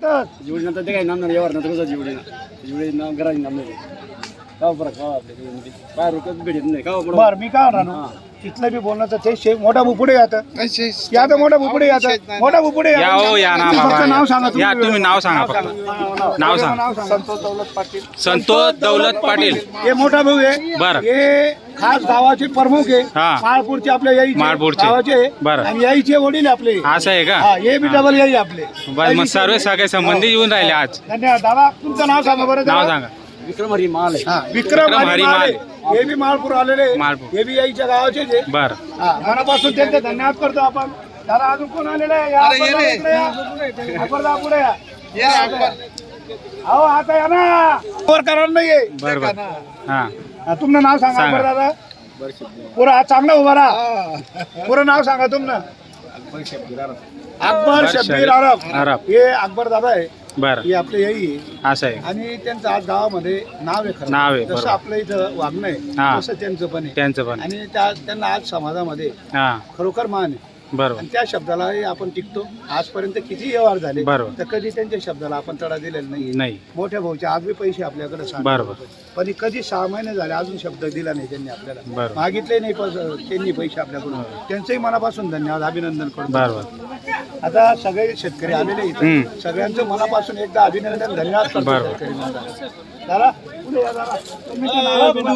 एकच जेवढी नंतर ते काय नाम नाही यावर नंतर जेवढी नाम घराची नाम नाही का बरं का आपल्या काय रोकत भेटत नाही का बर मी काय राहणार तिथलं बी बोलण्याचं ते शेख मोठा भाऊ पुढे आता मोठा भाऊ पुढे मोठा भाऊ पुढे या हो या ना फक्त नाव सांगा या तुम्ही नाव सांगा फक्त नाव सांगा संतोष दौलत पाटील. संतोष दौलत पाटील हे मोठा भाऊ आहे बरं हे खास गावाचे प्रमुख आहे हा. माळपूरचे आपल्या याईचे माळपूरचे. गावाचे बरं. आणि याईचे वडील आपले असं आहे का हा हे बी डबल याई आपले बस मग सर्व सगळे संबंधी येऊन राहिले आज धन्यवाद दादा तुमचं नाव सांगा बरं नाव जरा. सांगा विक्रम हरी माल आहे हा, विक्रम हरी माल. हे बी माळपूर आलेले माळपूर. हे बी याईच्या गावाचे आहे. बर हा, मनापासून त्यांचे धन्यवाद करतो आपण दादा अजून कोण आलेलं आहे या, अकबर दादा पुढे या. अहो आता या ना वर करायला नाहीये बर बर हा हा, तुमचं नाव सांगा सांगा. अकबर दादा पुरा हा चांगला उभा राहा पुरं नाव सांगा तुमनं अकबर शब्बीर अरब. अरब हे अकबर दादा आहे बर हे आपले याई आहे. असं आहे आणि त्यांचं आज गावामध्ये नाव आहे खरं नाव आहे, जसं बरोबर. आपलं इथं वागणं हा. आहे तसं त्यांचं पण आहे त्यांचं पण आणि त्यांना आज समाजामध्ये हा खरोखर मान आहे बरोबर आणि त्या शब्दालाही आपण टिकतो आजपर्यंत किती व्यवहार झाले बरोबर. तर कधी त्यांच्या शब्दाला आपण तडा दिलेला नाही नाही मोठ्या भाऊचे आज बी पैसे आपल्याकडे सांगतात. बरोबर पण कधी 6 महिने झाले अजून शब्द दिला नाही त्यांनी आपल्याला बरोबर. मागितले नाही पण त्यांनी पैसे आपल्याकडून त्यांचंही मनापासून धन्यवाद अभिनंदन करतो बरोबर आता सगळे शेतकरी आलेले इथे हम्म. सगळ्यांचं मनापासून एकदा अभिनंदन धन्यवाद करतो बरोबर. शेतकरी बांधवांना. दादा पुढे या दादा. तुम्ही तर नाव बिना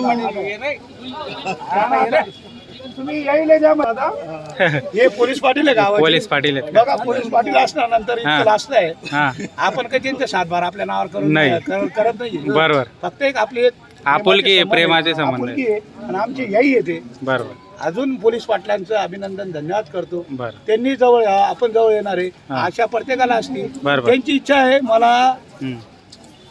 तुम्ही यायला द्या मला दादा. हे पोलीस पाटील आहे गावाचे. पोलीस पाटील आहेत बघा पोलीस पाटील असणार नंतर हा. इतकं लास्ट आहे हा आपण कधी त्यांचा सातबार आपल्या नावावर करून नाही. करत नाही बरोबर फक्त एक आपली एक आपुलकी आहे, संबंध प्रेमाचे संबंध आहे. आपुलकी आहे. आणि आमची याई येते बरोबर अजून पोलीस पाटलांचं अभिनंदन धन्यवाद करतो बर त्यांनी जवळ या, आपण जवळ येणार आहे हा. आशा प्रत्येकाला असती बरोबर. त्यांची इच्छा आहे मला हम्म.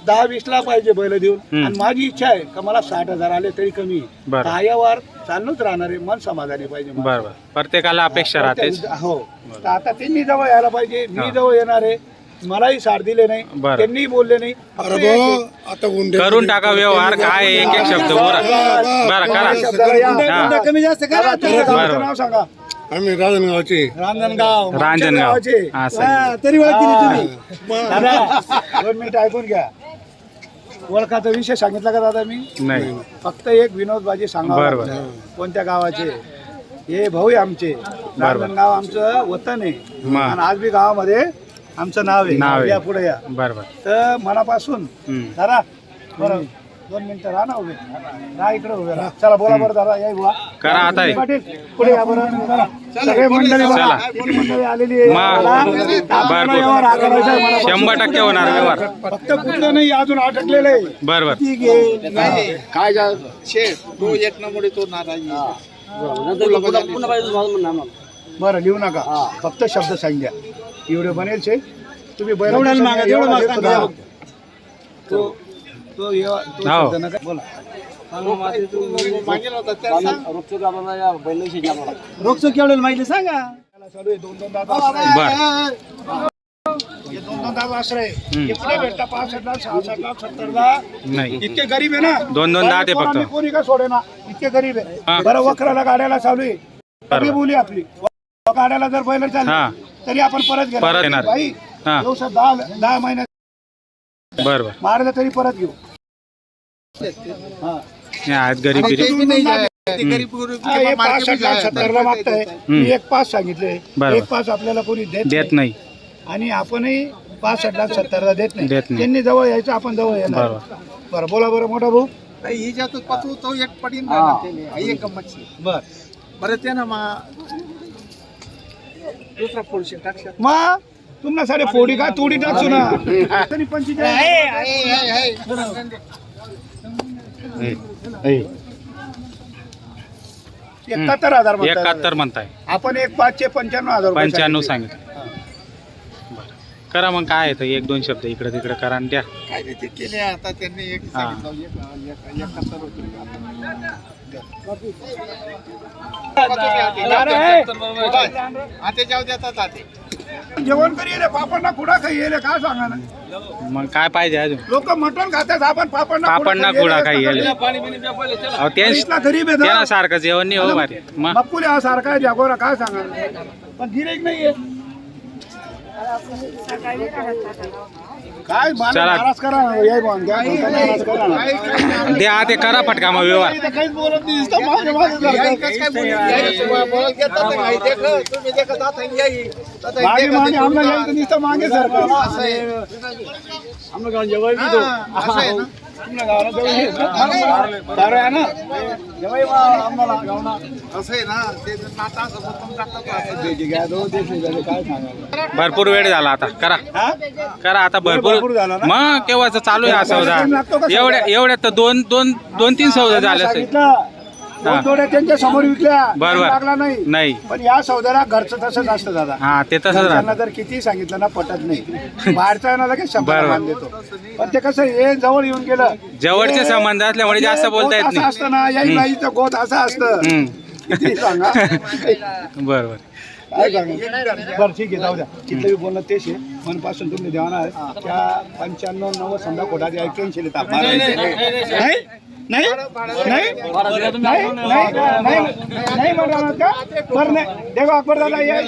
10-20 ला पाहिजे बैल देऊन हम्म. आणि माझी इच्छा आहे का मला 60,000 आले तरी कमी आहे. बरं. पायावर चालूच राहणार आहे मन समाधानी पाहिजे मला. बरोबर प्रत्येकाला अपेक्षा राहतेच हो तर आता त्यांनी जवळ यायला पाहिजे मी हा. जवळ येणार आहे मलाही साथ दिले नाही बरं. त्यांनी बोलले नाही फक्त एक आहे. करून टाका व्यवहार काय एक एक शब्द बोला बरं करा शब्दाला या. हा. कमी जास्त करा तुमच्या बरं. गावाचं नाव सांगा आम्ही राजनगावचे रांजणगाव रांजणगाव. गावाचे. असं. हा, तरी ओळख दिली तुम्ही दादा 2 मिनिट ऐकून घ्या ओळखाचा विषय सांगितला का दादा मी नाही फक्त एक विनोद बाजी सांगा बरं, कोणत्या गावाचे हे भाऊ आहे आमचे रांजणगाव आमचं वतन आहे मग. आणि आज बी गावामध्ये आमचं नाव नाव आहे आहे. या पुढे या बरोबर तर मनापासून हम्म. दादा बरं 2 मिनिटं राहा ना उभे राहा इकडे उभे राहा चला बोला बरं दादा या बुवा करा आता हे. पाटील पुढे या बरं चला. सगळे मंडळी बघा चला. किती मंडळी आलेली आहे मग. मला भरपूर. व्यवहार हा करायचा आहे मनापासून. 100% होणार व्यवहार फक्त कुठलं नाही अजून अटकलेलं आहे बरोबर ठीक आहे काय जा तो एक नंबर तो नाराजी नंतर पुन्हा पाहिजे माझं म्हणणं आम्हाला. बरं लिहू नका फक्त शब्द सांग्या एवढे बनेल शे तुम्ही बैल एवढं मागा, एवढं मागा, तो तो हो. शब्द नका बोला मागेल होता त्या सांग. रोजचं आपल्याला या बैलाशी आम्हाला रोगचं केवढं माहिती सांगा चालू आहे 2-2 दादा आश्रय. बर हे 2-2 दादा आश्रय हम्म. हे कुठे भेटता 65 ला 66 ला 70 ला नाही इतके गरीब आहे ना 2-2 दहा ते फक्त. कोणाला कोणी का सोडे ना इतके गरीब आहे हा. बरं वखराला गाड्याला चालू आहे कधी बोली आपली गाड्याला जर बैल हा. चालली तरी आपण परत परत येणार. बाई हा. दिवसात 10 महिन्यात बरोबर मारलं तरी परत घेऊ हा. हे आहेत गरीब ते बिरीब बी नाही जाय. ते गरीब गुरीब हा, हे 65 ला 70 ला मागताय मी एक 5 सांगितले बरोबर. एक 5 आपल्याला कोणी देत देत नाही. नाही आणि आपणही 65 ला 70 ला देत देत नाही. त्यांनी जवळ यायचं आपण जवळ येणार बरोबर. बरं बोला बरं मोठा भाऊ ही ज्यातून पाचू तो एक पडीन हा. एक गंमतची बर बरं ते ना मा दुसरा पुरुष टाकशात मग तुम्हाला साडे फोडी का तोडी टाकतो ना तरी 45 71,000 म्हणताय. 71 म्हणताय आपण एक 5 चे 95,000 रुपये 95 सांगितले. सांगितलं बरं करा मग काय येतं 1-2 शब्द इकडे तिकडे करा आणि द्या काय नाही ते केले आता त्यांनी एक हा. सांगितलं एकाहत्तर होते. आते जाऊ देतात आते जेवण करी रे पापडना कुडा खाई येले काय सांगा ना मग काय पाहिजे अजून लोक मटण खातात आपण पापडना कुडा काही येईल अहो देशला गरीब आहे ना. त्यांना सारखं जेवण नाही हो भारी मग मक्कुले हा सारखा आहे जागोरा काय सांगा पण गिरेक नाहीये काय चला. नाराज करा ना, ये बॉन, काय बोलता नाराज करा ना. द्या ते करा फटका मग व्यवहार. इथं काहीच बोलत नाही, नुसतं मागे मागे करतात. मागे मागे आमला यायचं नुसतं मागे सरकार. आमला गावात जेवाय बी दो. आमला गावाला जेवाय बी दो. बरं आहे ना? जेवाय बा आम्हाला गावाला. असं आहे ना ते नाता असं मुद्दाम टाकतात. जे घ्या दो, ते झाले, काय सांगायला. भरपूर वेळ झाला आता करा हा? करा आता भरपूर भरपूर झाला ना? मग केव्हाच चालू आहे हा सौदा. लागतो का सौदा? एवढ्यात तर दोन तीन सौदा झाले असेल. सांगितलं, दोन जोड्या त्यांच्या समोर विकल्या, बरोबर. लागला नाही. नाही पण या सौद्याला घरचं तसंच असतं दादा. हा ते तसंच त्यांना राहतं. जर किती सांगितलं ना पटत नाही. बाहेरचा ना लगेच शब्द बरोबर. मान देतो. पण ते कसं हे जवळ येऊन गेलं. जवळचे हे- संबंध असल्यामुळे जास्त हे बोलता येत गोत असं नाही. असतं ना, याही बाईचं गोत असं असतं. किती सांगा. बरोबर. काय सांगा. बरं ठीक आहे, जाऊ द्या. किती बोलणं तेच आहे. मनपासून तुम्ही देवाना त्या 95 90 समजा कोटाचे 81 लिहिता. नाही नाही नाही नाही नहीं मर रहा का पर नहीं देखो अकबर दादा ये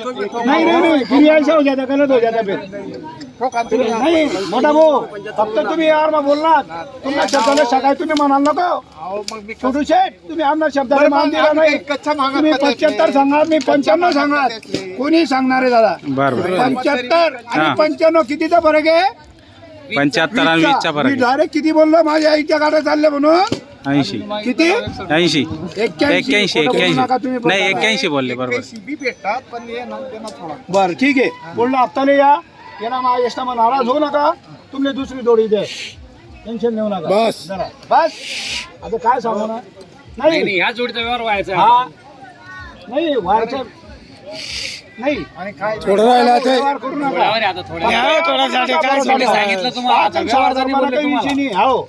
नहीं फिर ऐसा हो जाता, गलत हो जाता फिर नहीं मोटा भाऊ फक्त तुम्ही यार मग बोलणार तुमच्या शब्दाला सकाळी तुम्ही म्हणाल नको छोटू शेठ तुम्ही आमच्या शब्दाला मान दिला नाही. तुम्ही 75 सांगणार, मी 95 सांगणार, कोणी सांगणार आहे दादा. बरोबर. 75 हा. आणि 95 कितीचा फरक आहे. 75 आणि 20चा मी फरक डायरेक्ट किती बोललो माझ्या आईच्या गाड्या चालल्या म्हणून. 80 किती 80 81 81 नाही 81 बोलले बरोबर. बी भेटतात पण हे ना त्यांना थोडा बर ठीक आहे बोललो हप्ताले या येणार माझ्या यष्टामा नाराज होऊ नका. तुमने दुसरी जोडी दे, टेन्शन घेऊ नका. बस बस आता काय सांगू ना. नाही ह्या जोडीचा व्यवहार व्हायचा. हा नाही व्हायचं नाही. आणि काय थोडं राहिला ते व्यवहार करू नका. आता थोडा सांगितलं तुम्हाला. आता व्यवहार जरी बोलले तुम्हाला. हो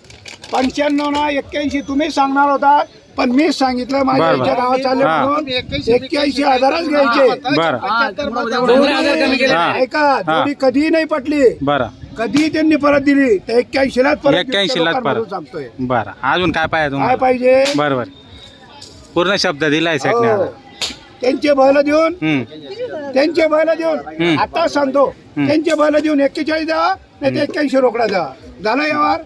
95 ना 81 तुम्हीच सांगणार होता पण मीच सांगितलं माझ्या बरं, इथे गावात चालले हा. म्हणून 81,000च घ्यायचे. बरं. 15,000 कमी केले. हा. ऐका जोडी कधीही नाही पटली, बरं कधी त्यांनी परत दिली तर 81लाच परत 81 लाच परत. सांगतोय. बरं अजून काय पाहिजे काय तुम्हाला. पाहिजे. बरोबर पूर्ण शब्द दिलाय हो. सेटने. त्यांचे बैल देऊन त्यांचे बैल देऊन हम्म. आता सांगतो त्यांचे बैल देऊन 41 द्या नाही तर 81 रोकडा द्या. झाला यावर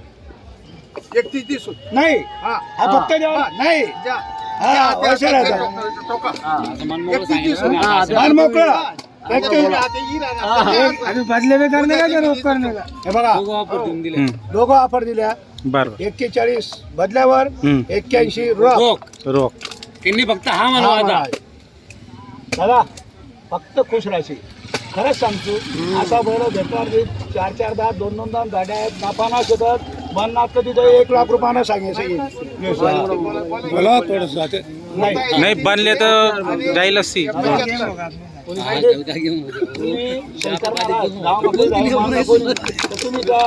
31 दिवस नाही हा हा फक्त द्या नाही जा हा पैसे राहतात टोका मान मोकळा. अभी बदले में करने का रोक करने का. हे बघा दोघं ऑफर दिल्या. बरोबर 41 बदल्यावर हम्म. 81 रोख. रोख. त्यांनी फक्त हा हा म्हणा म्हणा. दादा फक्त खुश राहशील. खरंच सांगतो असा बैल भेटणार नाही. 4-4 दात 2-2 दात गाड्या आहेत. नापाना शेतात बनणार कधी तर 1 लाख रुपयानं सांगायचं. बोला थोडंसं नाही नाही बनले तर जाईलच ती. तुम्ही शंकरला गावामध्ये जाऊन मागं बोलू. तर तुम्ही जा.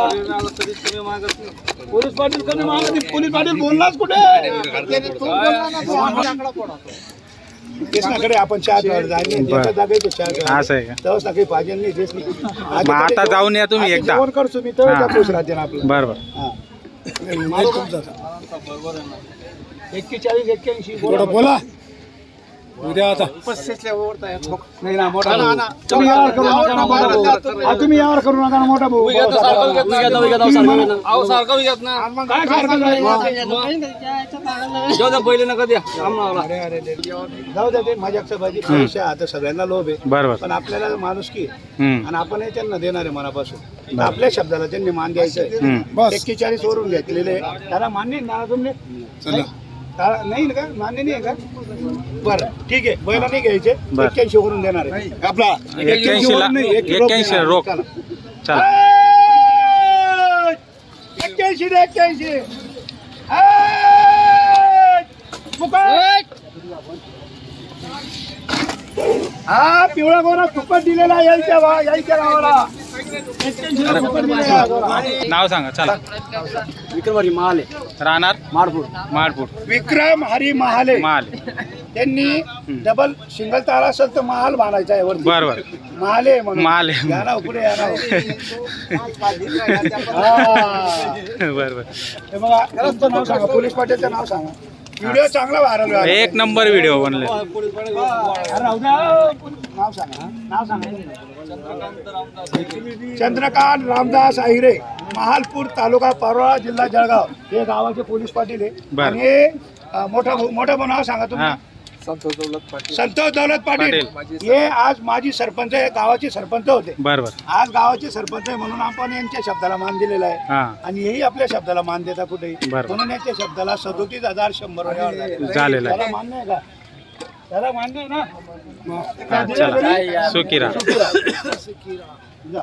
पोलीस पाटील कधी मागं पोलीस पाटील बोललाच कुठे. कृष्णाकडे आपण चहा प्यायला जायला ज्याच्या जागेचे चहा प्यायला. असं आहे का. तेव्हाच काही पाहिजे नाही तेच नाही. मग आता जाऊन या तुम्ही एकदा. जेवण करतो मी तर हा. खुश राहते ना आपलं. बरोबर. हा. 41 81 बोला उद्या आता नाही ना मोठा भाऊ. तुम्ही यावर करू नका ना मोठा भाऊ. हा, तुम्ही यावर करू नका ना मोठा भाऊ. काय सारखं आहे? अरे जाऊ द्या ते माझ्या भाजी पैसे आता सगळ्यांना लोभ आहे. बरोबर. पण आपल्याला माणूस की हम्म. आणि आपण हे त्यांना देणार आहे मनापासून. तर आपल्या शब्दाला त्यांनी मान द्यायचं. हम्म. 41 वरून घेतलेले त्याला मान्य ना तुमने नाही ना का मान्य नाही आहे का. बरं ठीक आहे बैला नाही घ्यायचे. बरं. 81 वरून देणार आहे आपला 81 ला 81 रोख. चला 81 दे 81. हा पिवळा गोरा फुकट दिलेला यायच्या गावाला. 81 ला फुकट दिलेला गोरा. नाव सांगा चला. विक्रमवाडी महाल राहणार माडपूर. माडपूर विक्रम हरी महाले माल. त्यांनी डबल सिंगल तारा असेल तर महाल बांधायचा आहे वरती. बरोबर. महाले म्हणून महाले. या ना पुढे या ना. बरोबर. हे बघा तुमचं नाव सांगा पोलीस पाटीलचं नाव सांगा. व्हिडिओ चांगला व्हायरल व्हायला. एक नंबर व्हिडिओ बनले. अरे राहू द्या. नाव सांगा नाव सांगा. चंद्रकांत रामदास अहिरे महालपूर तालुका पारोळा जिल्हा जळगाव हे गावाचे पोलीस पाटील आहे. बरं. आणि हे मोठा नाव सांगा तुम्ही. हा संतोष दौलत पाटील. संतोष दौलत पाटील हे आज माजी सरपंच आहे, गावाचे सरपंच होते. बर बर. आज गावाचे सरपंच आहे म्हणून आपण यांच्या शब्दाला मान दिलेला आहे. हा आणि हेही आपल्या शब्दाला मान देता कुठेही. बरं. म्हणून यांच्या शब्दाला 37,100 झालेलं आहे. त्याला मान्य आहे का? त्याला मान्य आहे ना? हा, चला सुखी राहा. जा.